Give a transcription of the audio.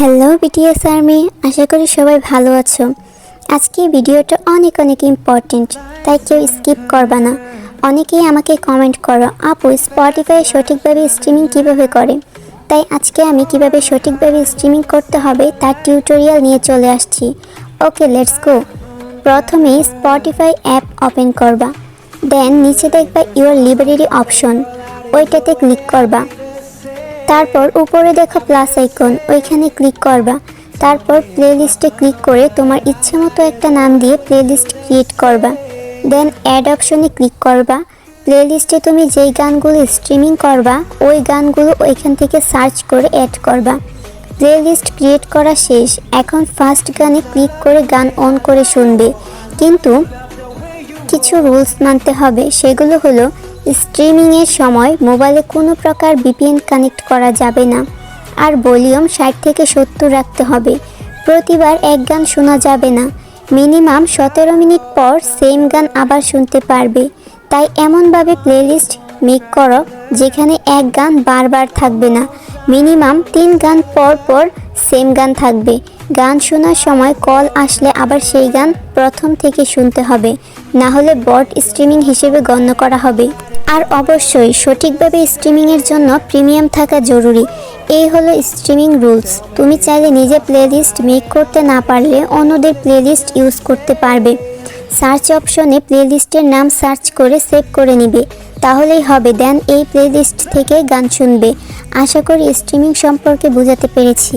Hello BTS army, আশা করি সবাই ভালো আছো। আজকে ভিডিওটা অনেক ইম্পর্টেন্ট, তাই কেউ স্কিপ করবা না। অনেকেই আমাকে কমেন্ট করো, আপু স্পটিফাই সঠিকভাবে স্ট্রিমিং কিভাবে করে। তাই আজকে আমি কিভাবে সঠিকভাবে স্ট্রিমিং করতে হবে তার টিউটোরিয়াল নিয়ে চলে আসছি। ওকে, লেটস গো। প্রথমেই স্পটিফাই অ্যাপ ওপেন করবা, দেন নিচে দেখবা ইউর লাইব্রেরি অপশন, ওইটাতে ক্লিক করবা। তারপর উপরে দেখো প্লাস আইকন, ওইখানে ক্লিক করবা। তারপর প্লেলিস্টে ক্লিক করে তোমার ইচ্ছে মতো একটা নাম দিয়ে প্লেলিস্ট ক্রিয়েট করবা। দেন অ্যাড অপশনে ক্লিক করবা। প্লেলিস্টে তুমি যেই গানগুলো স্ট্রিমিং করবা ওই গানগুলো ওইখান থেকে সার্চ করে অ্যাড করবা। প্লেলিস্ট ক্রিয়েট করা শেষ। এখন ফার্স্ট গানে ক্লিক করে গান অন করে শুনবে, কিন্তু কিছু রুলস মানতে হবে। সেগুলো হলো, স্ট্রিমিংয়ের সময় মোবাইলে কোনো প্রকার ভিপিএন কানেক্ট করা যাবে না, আর ভলিউম 60 থেকে 70 রাখতে হবে। প্রতিবার এক গান শোনা যাবে না, মিনিমাম 17 মিনিট পর সেম গান আবার শুনতে পারবে। তাই এমনভাবে প্লেলিস্ট মেক করো যেখানে এক গান বারবার থাকবে না, মিনিমাম 3 গান পর পর সেম গান থাকবে। গান শোনার সময় কল আসলে আবার সেই গান প্রথম থেকে শুনতে হবে, না হলে বট স্ট্রিমিং হিসেবে গণ্য করা হবে। আর অবশ্যই সঠিকভাবে স্ট্রিমিংয়ের জন্য প্রিমিয়াম থাকা জরুরি। এই হলো স্ট্রিমিং রুলস। তুমি চাইলে নিজে প্লেলিস্ট মেক করতে না পারলে অন্যদের প্লেলিস্ট ইউজ করতে পারবে। সার্চ অপশনে প্লেলিস্টের নাম সার্চ করে সেভ করে নিবে, তাহলেই হবে। দেন এই প্লেলিস্ট থেকে গান শুনবে। আশা করি স্ট্রিমিং সম্পর্কে বোঝাতে পেরেছি।